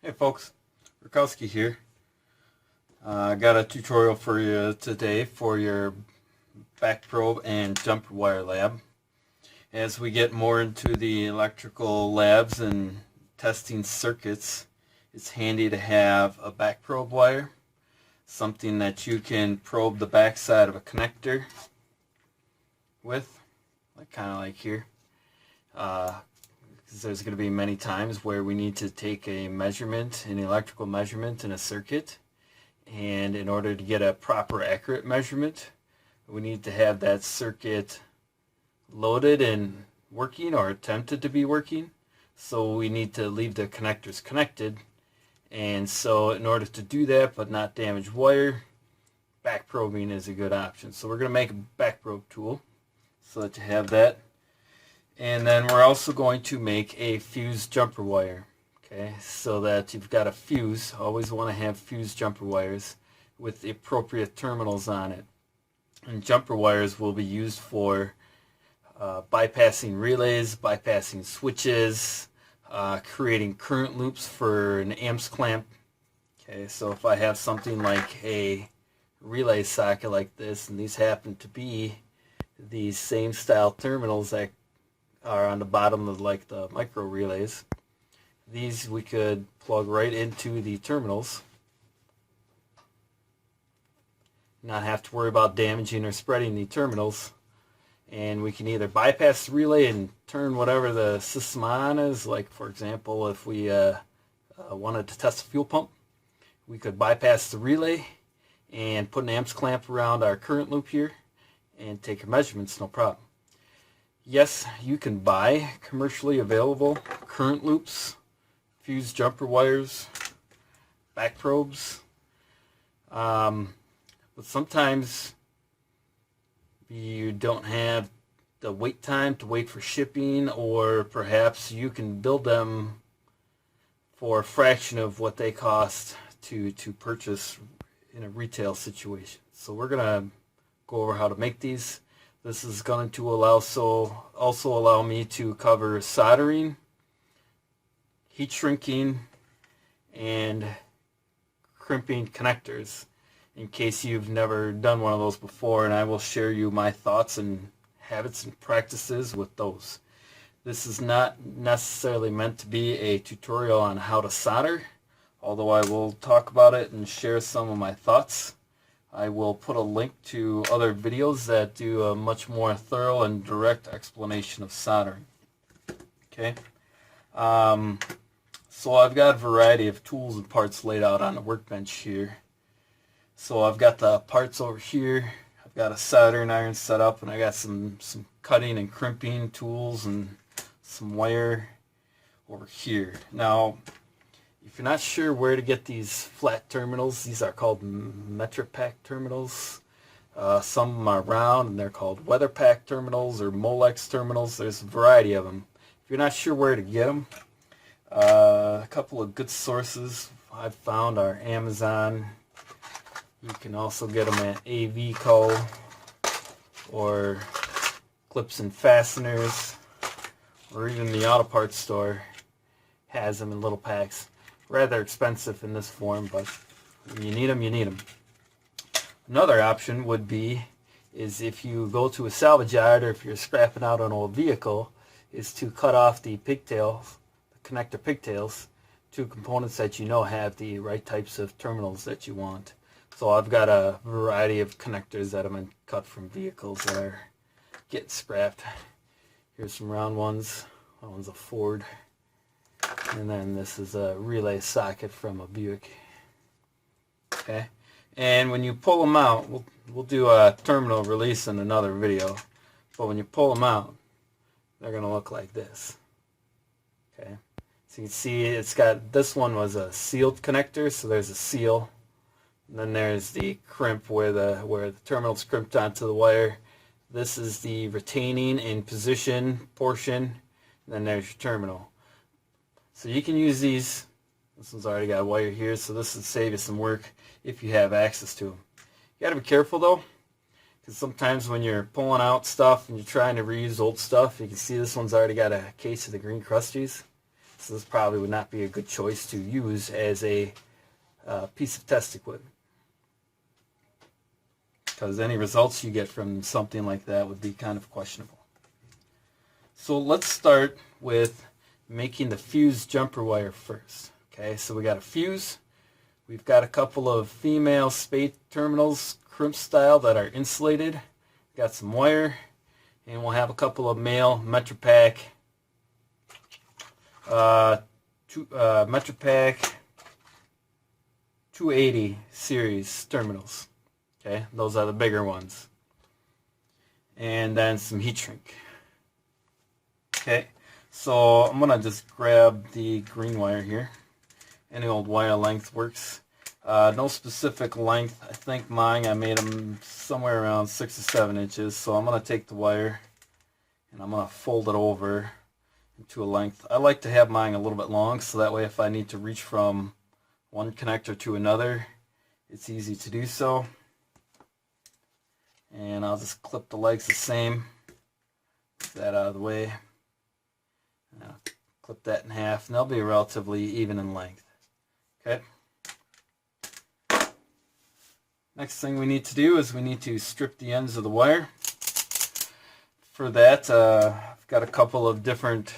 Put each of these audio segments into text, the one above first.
Hey folks, Rukowski here. I got a tutorial for you today for your back probe and jumper wire lab. As we get more into the electrical labs and testing circuits, it's handy to have a back probe wire, something that you can probe the back side of a connector with, kind of like here. There's going to be many times where we need to take a measurement, an electrical measurement in a circuit, and in order to get a proper accurate measurement, we need to have that circuit loaded and working, or attempted to be working. So we need to leave the connectors connected, and so in order to do that but not damage wire, back probing is a good option. So we're going to make a back probe tool so that you have that. And then we're also going to make a fuse jumper wire, okay, so that you've got a fuse. Always want to have fuse jumper wires with the appropriate terminals on it. And jumper wires will be used for bypassing relays, bypassing switches, creating current loops for an amps clamp. Okay, so if I have something like a relay socket like this, and these happen to be these same style terminals that are on the bottom of like the micro relays, these we could plug right into the terminals, not have to worry about damaging or spreading the terminals, and we can either bypass the relay and turn whatever the system on is. Like for example, if we wanted to test a fuel pump, we could bypass the relay and put an amps clamp around our current loop here and take your measurements, no problem. Yes, you can buy commercially available current loops, fuse jumper wires, back probes, but sometimes you don't have the wait time to wait for shipping, or perhaps you can build them for a fraction of what they cost to purchase in a retail situation. So we're going to go over how to make these. This is going to also allow me to cover soldering, heat shrinking, and crimping connectors, in case you've never done one of those before, and I will share you my thoughts and habits and practices with those. This is not necessarily meant to be a tutorial on how to solder, although I will talk about it and share some of my thoughts. I will put a link to other videos that do a much more thorough and direct explanation of soldering. Okay, so I've got a variety of tools and parts laid out on the workbench here. So I've got the parts over here. I've got a soldering iron set up, and I got some cutting and crimping tools and some wire over here. Now, if you're not sure where to get these flat terminals, these are called Metrapack terminals. Some of them are round and they're called WeatherPack terminals or Molex terminals. There's a variety of them. If you're not sure where to get them, a couple of good sources I've found are Amazon. You can also get them at AVCO or Clips and Fasteners, or even the auto parts store has them in little packs. Rather expensive in this form, but when you need them, you need them. Another option would be is if you go to a salvage yard, or if you're scrapping out an old vehicle, is to cut off the pigtails, the connector pigtails, to components that you know have the right types of terminals that you want. So I've got a variety of connectors that have been cut from vehicles that are getting scrapped. Here's some round ones. That one's a Ford. And then this is a relay socket from a Buick. Okay, and when you pull them out, we'll do a terminal release in another video, but when you pull them out, they're going to look like this. Okay, so you can see it's got, this one was a sealed connector, so there's a seal, and then there's the crimp where the terminal's crimped onto the wire. This is the retaining in position portion, and then there's your terminal. So you can use these. This one's already got a wire here, so this would save you some work if you have access to them. You got to be careful though, because sometimes when you're pulling out stuff and you're trying to reuse old stuff, you can see this one's already got a case of the green crusties. So this probably would not be a good choice to use as a piece of test equipment, because any results you get from something like that would be kind of questionable. So let's start with making the fuse jumper wire first. Okay, so we got a fuse. We've got a couple of female spade terminals, crimp style, that are insulated. Got some wire, and we'll have a couple of male Metropack Metropack 280 series terminals. Okay, those are the bigger ones. And then some heat shrink. Okay, so I'm gonna just grab the green wire here. Any old wire length works. No specific length. I think mine, I made them somewhere around 6 or 7 inches. So I'm gonna take the wire and I'm gonna fold it over into a length. I like to have mine a little bit long, so that way if I need to reach from one connector to another, it's easy to do so. And I'll just clip the legs the same. Get that out of the way. I'll clip that in half, and they'll be relatively even in length. Okay. Next thing we need to do is we need to strip the ends of the wire. For that, I've got a couple of different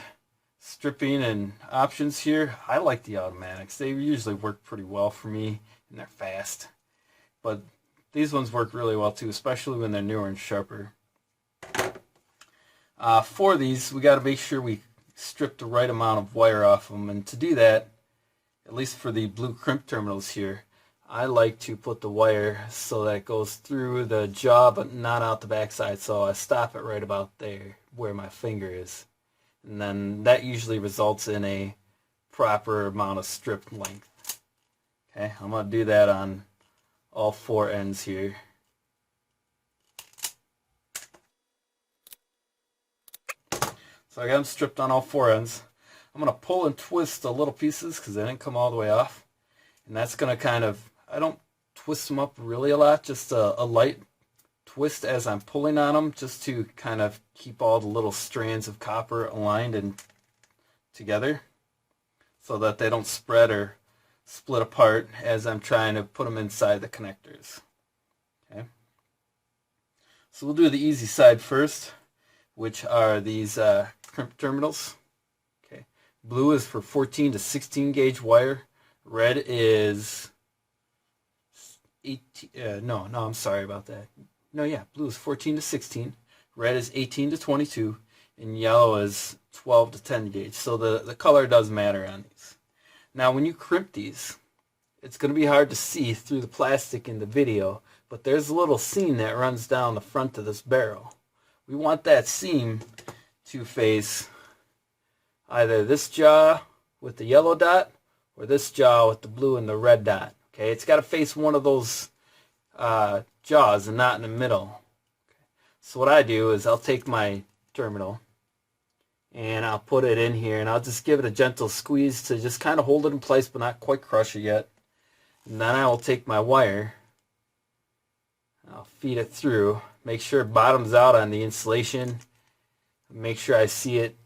stripping and options here. I like the automatics. They usually work pretty well for me, and they're fast. But these ones work really well too, especially when they're newer and sharper. For these, we got to make sure we strip the right amount of wire off them, and to do that, at least for the blue crimp terminals here, I like to put the wire so that it goes through the jaw but not out the backside, so I stop it right about there where my finger is, and then that usually results in a proper amount of strip length. Okay, I'm going to do that on all 4 ends here. So I got them stripped on all 4 ends. I'm going to pull and twist the little pieces because they didn't come all the way off. And that's going to kind of, I don't twist them up really a lot, just a light twist as I'm pulling on them, just to kind of keep all the little strands of copper aligned and together so that they don't spread or split apart as I'm trying to put them inside the connectors. Okay. So we'll do the easy side first, which are these crimp terminals. Okay. Blue is for 14 to 16 gauge wire. Red is 18, no, I'm sorry about that. No, yeah, blue is 14 to 16. Red is 18 to 22. And yellow is 12 to 10 gauge. So the color does matter on these. Now, when you crimp these, it's going to be hard to see through the plastic in the video, but there's a little seam that runs down the front of this barrel. We want that seam to face either this jaw with the yellow dot or this jaw with the blue and the red dot. Okay, it's got to face one of those jaws and not in the middle. Okay. So what I do is I'll take my terminal and I'll put it in here and I'll just give it a gentle squeeze to just kind of hold it in place but not quite crush it yet. And then I will take my wire, I'll feed it through, make sure it bottoms out on the insulation, make sure I see it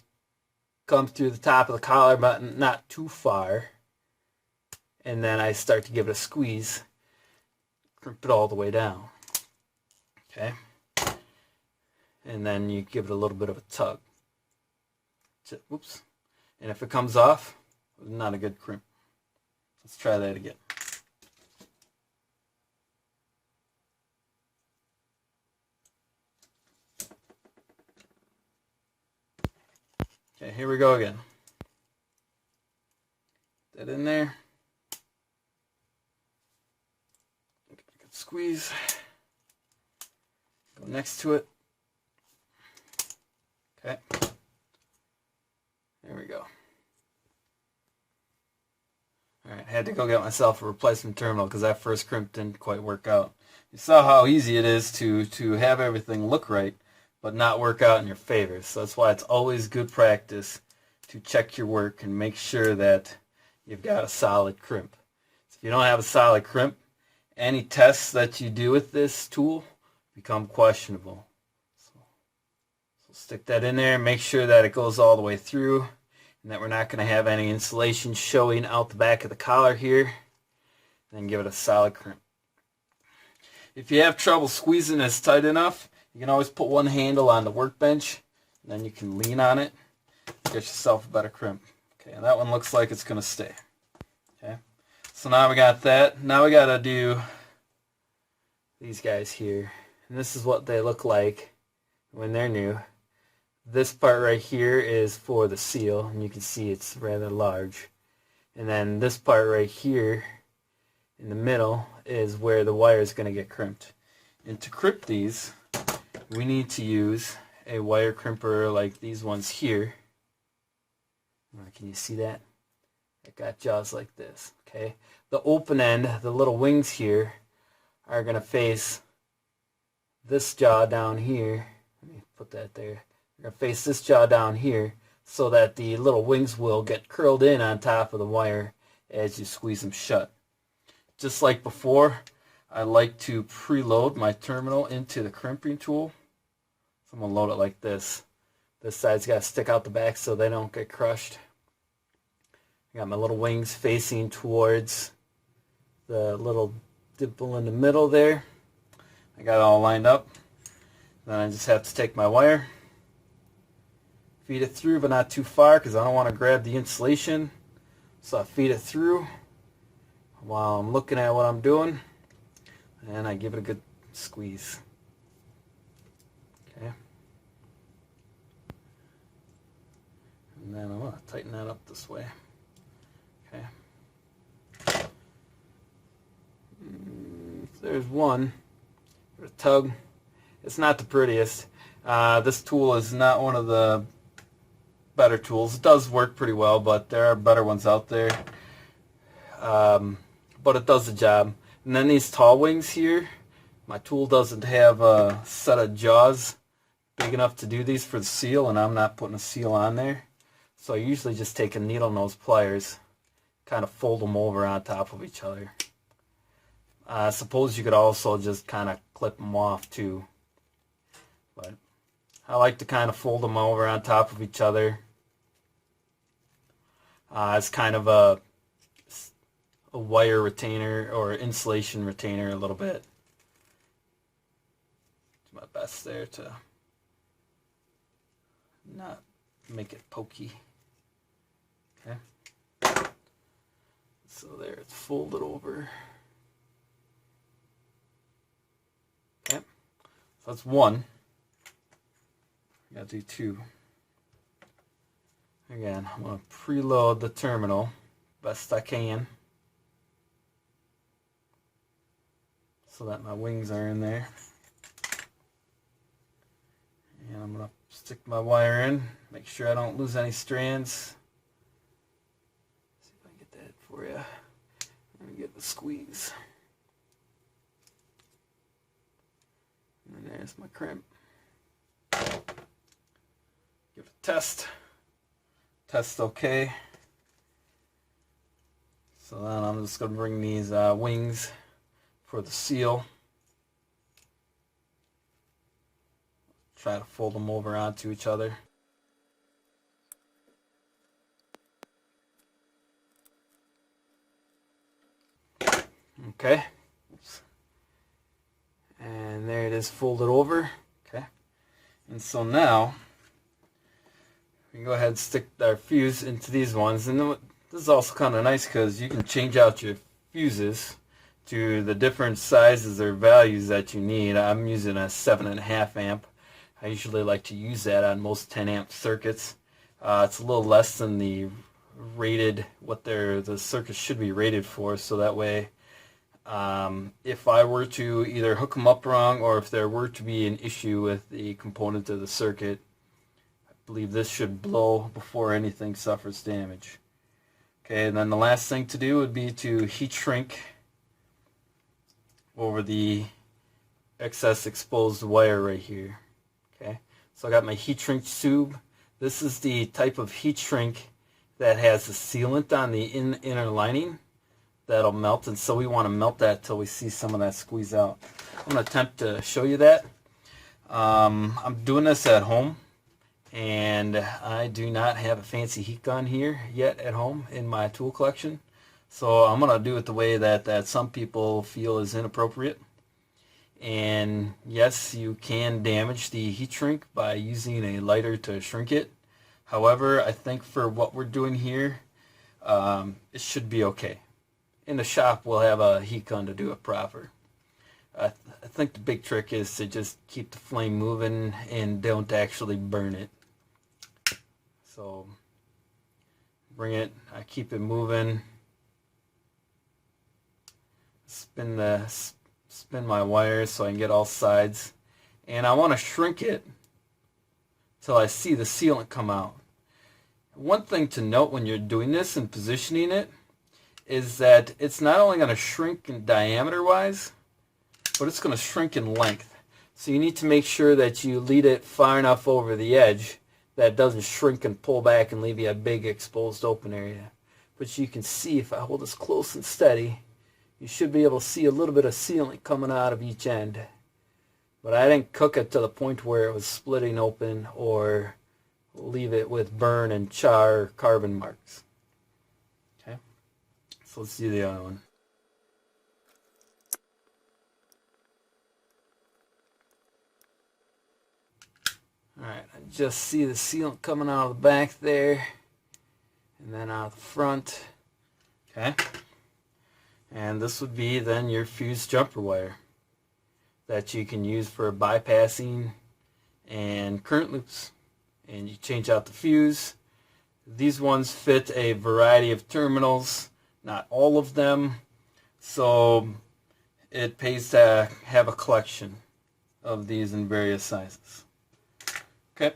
come through the top of the collar but not too far. And then I start to give it a squeeze, crimp it all the way down. Okay? And then you give it a little bit of a tug. Oops. And if it comes off, not a good crimp. Let's try that again. Okay, here we go again. Put that in there. Squeeze, go next to it. Okay, there we go. Alright, I had to go get myself a replacement terminal because that first crimp didn't quite work out. You saw how easy it is to have everything look right but not work out in your favor. So that's why it's always good practice to check your work and make sure that you've got a solid crimp. So if you don't have a solid crimp, any tests that you do with this tool become questionable. So stick that in there, make sure that it goes all the way through, and and that we're not going to have any insulation showing out the back of the collar here. Then give it a solid crimp. If you have trouble squeezing this tight enough, you can always put one handle on the workbench, and then you can lean on it, get yourself a better crimp. Okay, and that one looks like it's going to stay. Okay, so now we got that. Now we got to do these guys here, and this is what they look like when they're new. This part right here is for the seal, and you can see it's rather large. And then this part right here in the middle is where the wire is going to get crimped. And to crimp these, we need to use a wire crimper like these ones here. Can you see that? It got jaws like this. Okay. The open end, the little wings here, are going to face this jaw down here. Let me put that there. They're going to face this jaw down here so that the little wings will get curled in on top of the wire as you squeeze them shut. Just like before, I like to preload my terminal into the crimping tool. So I'm going to load it like this. This side's got to stick out the back so they don't get crushed. I got my little wings facing towards the little dimple in the middle there. I got it all lined up. Then I just have to take my wire, feed it through, but not too far because I don't want to grab the insulation. So I feed it through while I'm looking at what I'm doing, and I give it a good squeeze. Okay. And then I'm going to tighten that up this way. Okay. There's one. A tug. It's not the prettiest. This tool is not one of the better tools. It does work pretty well, but there are better ones out there. But it does the job. And then these tall wings here, my tool doesn't have a set of jaws big enough to do these for the seal, and I'm not putting a seal on there. So I usually just take a needle nose pliers, kind of fold them over on top of each other. I suppose you could also just kind of clip them off too. But I like to kind of fold them over on top of each other. It's kind of a wire retainer or insulation retainer a little bit. Do my best there to not make it pokey. Okay. So there, it's folded over. Okay. So that's one. I gotta do two. Again, I'm gonna preload the terminal best I can so that my wings are in there. And I'm gonna stick my wire in, make sure I don't lose any strands. See if I can get that for you. Let me get the squeeze. And there's my crimp. Give it a test. Test okay. So then I'm just going to bring these wings for the seal. Try to fold them over onto each other. Okay. Oops. And there it is, folded over. Okay. And so now we can go ahead and stick our fuse into these ones. And this is also kind of nice because you can change out your fuses to the different sizes or values that you need. I'm using a 7.5 amp. I usually like to use that on most 10 amp circuits. It's a little less than the rated, what the circuit should be rated for, so that way if I were to either hook them up wrong or if there were to be an issue with the component of the circuit, I believe this should blow before anything suffers damage. Okay, and then the last thing to do would be to heat shrink over the excess exposed wire right here. Okay, so I got my heat shrink tube. This is the type of heat shrink that has a sealant on the inner lining that'll melt, and so we want to melt that till we see some of that squeeze out. I'm going to attempt to show you that. I'm doing this at home, And I do not have a fancy heat gun here yet at home in my tool collection. So I'm going to do it the way that some people feel is inappropriate. And yes, you can damage the heat shrink by using a lighter to shrink it. However, I think for what we're doing here, it should be okay. In the shop, we'll have a heat gun to do it proper. I think the big trick is to just keep the flame moving and don't actually burn it. So bring it, I keep it moving, spin my wires so I can get all sides, and I want to shrink it till I see the sealant come out. One thing to note when you're doing this and positioning it is that it's not only going to shrink in diameter wise, but it's going to shrink in length. So you need to make sure that you lead it far enough over the edge that it doesn't shrink and pull back and leave you a big exposed open area. But you can see if I hold this close and steady, you should be able to see a little bit of sealant coming out of each end. But I didn't cook it to the point where it was splitting open or leave it with burn and char or carbon marks. Okay, so let's do the other one. Alright, I just see the sealant coming out of the back there, and then out the front. Okay, and this would be then your fuse jumper wire that you can use for bypassing and current loops. And you change out the fuse. These ones fit a variety of terminals, not all of them, so it pays to have a collection of these in various sizes. Okay,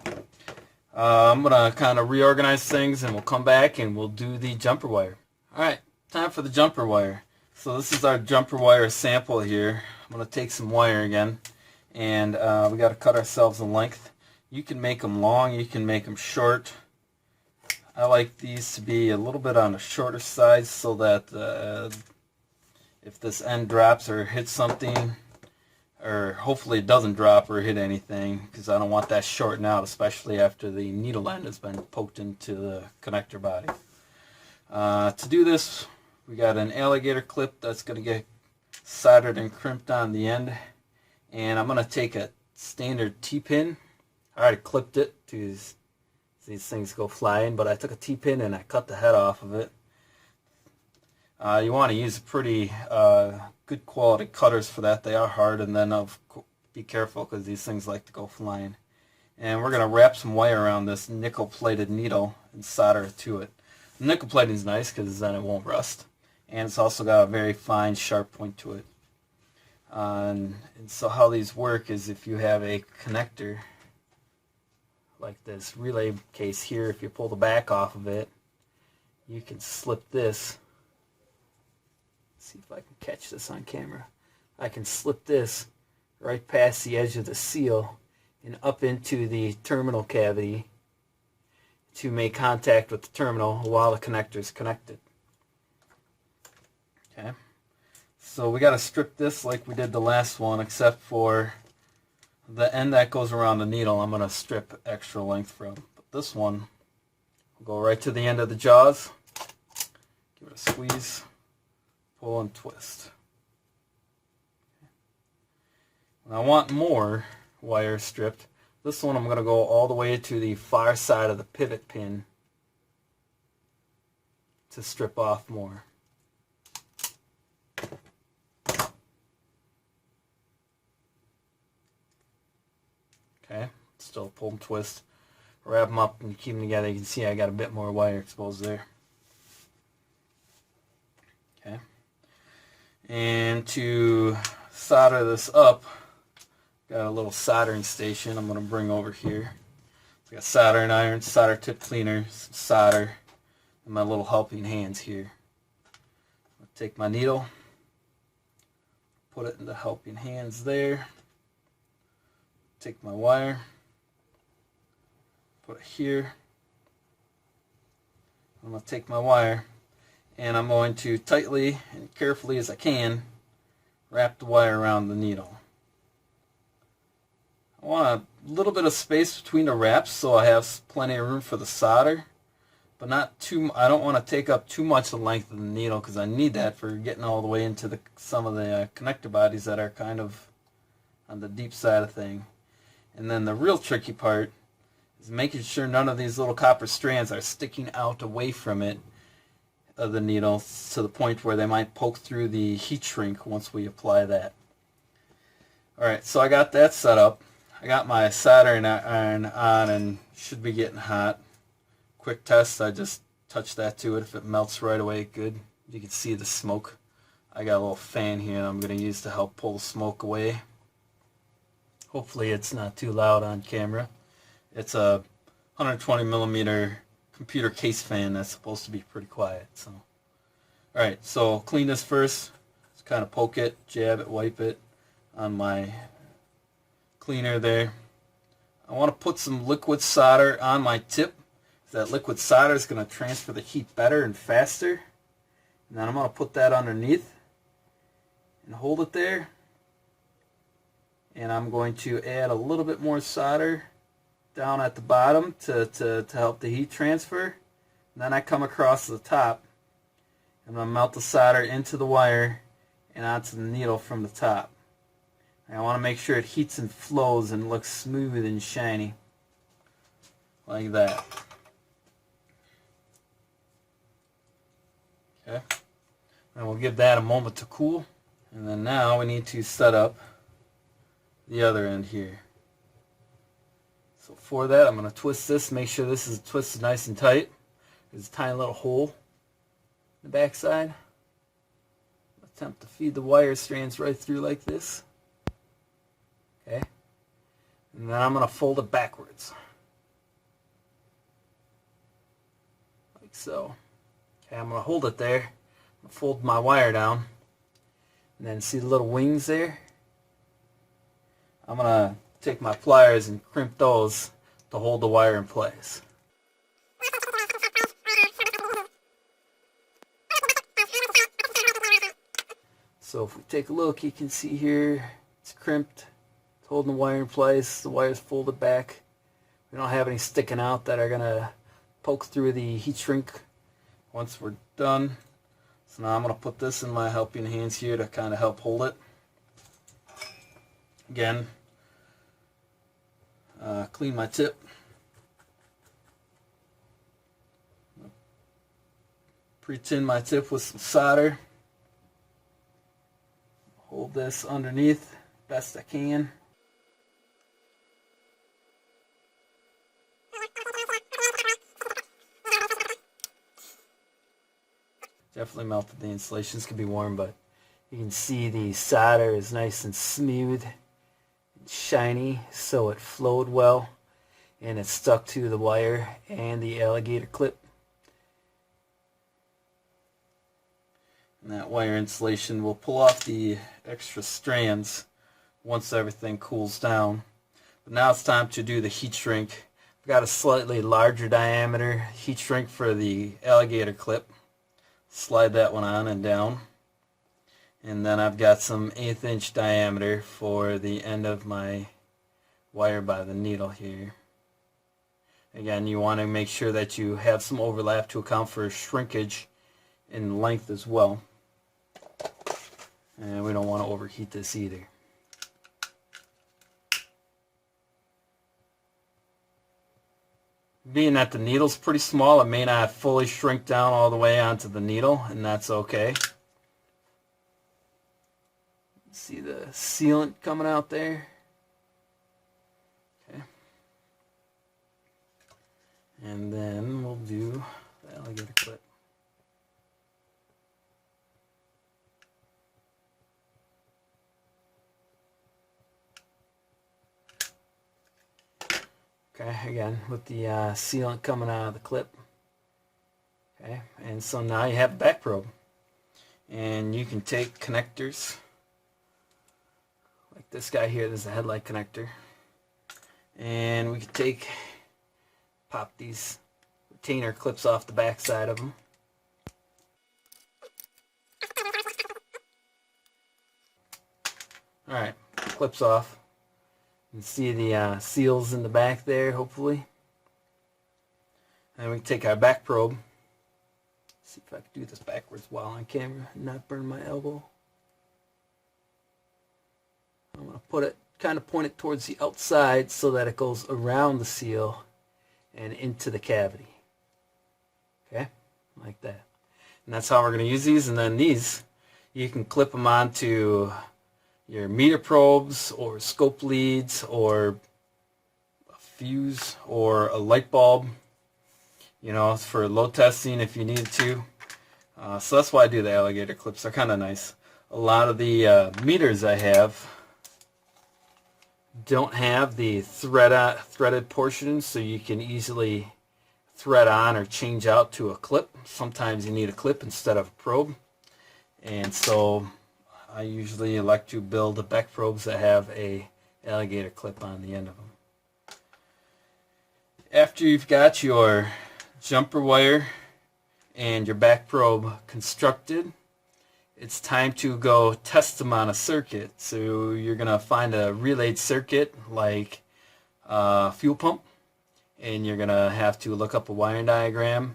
I'm going to kind of reorganize things and we'll come back and we'll do the jumper wire. Alright, time for the jumper wire. So this is our jumper wire sample here. I'm going to take some wire again, and we got to cut ourselves a length. You can make them long, you can make them short. I like these to be a little bit on the shorter side so that if this end drops or hits something, or hopefully it doesn't drop or hit anything, because I don't want that shorting out, especially after the needle end has been poked into the connector body. To do this, we got an alligator clip that's going to get soldered and crimped on the end, and I'm going to take a standard T-pin. I already clipped it to these things go flying, but I took a T-pin and I cut the head off of it. You want to use pretty good quality cutters for that. They are hard, and then be careful because these things like to go flying. And we're going to wrap some wire around this nickel plated needle and solder it to it. The nickel plating is nice because then it won't rust, and it's also got a very fine sharp point to it. And so how these work is if you have a connector like this relay case here, if you pull the back off of it, you can slip this. Let's see if I can catch this on camera. I can slip this right past the edge of the seal and up into the terminal cavity to make contact with the terminal while the connector is connected. Okay, so we got to strip this like we did the last one, except for the end that goes around the needle. I'm going to strip extra length from. But this one will go right to the end of the jaws. Give it a squeeze, pull and twist. When I want more wire stripped, this one I'm going to go all the way to the far side of the pivot pin to strip off more. Okay, still pull and twist, wrap them up and keep them together. You can see I got a bit more wire exposed there. Okay, and to solder this up, got a little soldering station I'm going to bring over here. So I got soldering iron, solder tip cleaner, some solder, and my little helping hands here. I'll take my needle, put it in the helping hands there. Take my wire, put it here. I'm going to take my wire and I'm going to tightly and carefully as I can wrap the wire around the needle. I want to little bit of space between the wraps so I have plenty of room for the solder, but not too. I don't want to take up too much the length of the needle because I need that for getting all the way into some of the connector bodies that are kind of on the deep side of thing. And then the real tricky part is making sure none of these little copper strands are sticking out away from it of the needle to the point where they might poke through the heat shrink once we apply that. Alright, so I got that set up. I got my soldering iron on and should be getting hot. Quick test, I just touch that to it. If it melts right away, good. You can see the smoke. I got a little fan here that I'm going to use to help pull the smoke away. Hopefully it's not too loud on camera. It's a 120 millimeter computer case fan that's supposed to be pretty quiet. So, alright, so clean this first. Just kind of poke it, jab it, wipe it on my cleaner there. I want to put some liquid solder on my tip. That liquid solder is going to transfer the heat better and faster. And then I'm going to put that underneath and hold it there. And I'm going to add a little bit more solder down at the bottom to help the heat transfer. And then I come across the top. I'm going to melt the solder into the wire and onto the needle from the top. And I want to make sure it heats and flows and looks smooth and shiny. Like that. Okay. And we'll give that a moment to cool. And then now we need to set up the other end here. So for that, I'm going to twist this, make sure this is twisted nice and tight. There's a tiny little hole in the back side. Attempt to feed the wire strands right through like this. Okay. And then I'm going to fold it backwards. Like so. Okay, I'm going to hold it there. I'm going to fold my wire down. And then see the little wings there? I'm going to take my pliers and crimp those to hold the wire in place. So if we take a look, you can see here it's crimped. It's holding the wire in place. The wire's folded back. We don't have any sticking out that are going to poke through the heat shrink once we're done. So now I'm going to put this in my helping hands here to kind of help hold it. Again, clean my tip. Pre-tin my tip with some solder. Hold this underneath best I can. Definitely melted the insulation. This could be warm, but you can see the solder is nice and smooth and shiny, so it flowed well and it stuck to the wire and the alligator clip. And that wire insulation will pull off the extra strands once everything cools down. But now it's time to do the heat shrink. I've got a slightly larger diameter heat shrink for the alligator clip. Slide that one on and down. And then I've got some 1/8 inch diameter for the end of my wire by the needle here. Again, you want to make sure that you have some overlap to account for shrinkage in length as well. And we don't want to overheat this either. Being that the needle's pretty small, it may not fully shrink down all the way onto the needle, and that's okay. See the sealant coming out there? Okay. And then we'll do the alligator clip. Okay, again, with the sealant coming out of the clip. Okay, and so now you have a back probe. And you can take connectors, like this guy here, this is a headlight connector. And we can pop these retainer clips off the back side of them. Alright, clips off. You can see the seals in the back there, hopefully. And we can take our back probe. See if I can do this backwards while on camera and not burn my elbow. I'm going to put it, kind of point it towards the outside so that it goes around the seal and into the cavity. Okay, like that. And that's how we're going to use these. And then these, you can clip them onto your meter probes or scope leads or a fuse or a light bulb, you know, for load testing if you needed to. So that's why I do the alligator clips. They're kind of nice. A lot of the meters I have don't have the threaded portion, so you can easily thread on or change out to a clip. Sometimes you need a clip instead of a probe, and so I usually like to build the back probes that have a alligator clip on the end of them. After you've got your jumper wire and your back probe constructed, it's time to go test them on a circuit. So you're going to find a relayed circuit like a fuel pump, and you're going to have to look up a wiring diagram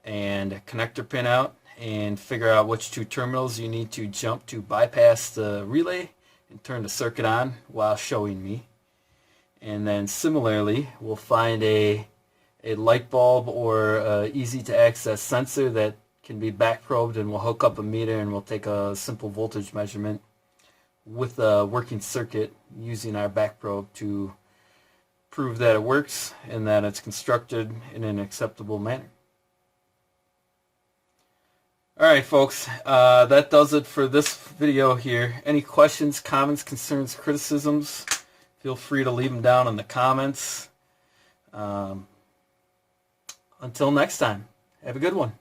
and a connector pin out and figure out which two terminals you need to jump to bypass the relay and turn the circuit on while showing me. And then similarly, we'll find a light bulb or a easy to access sensor that can be back probed, and we'll hook up a meter and we'll take a simple voltage measurement with a working circuit using our back probe to prove that it works and that it's constructed in an acceptable manner. Alright folks, that does it for this video here. Any questions, comments, concerns, criticisms, feel free to leave them down in the comments. Until next time, have a good one.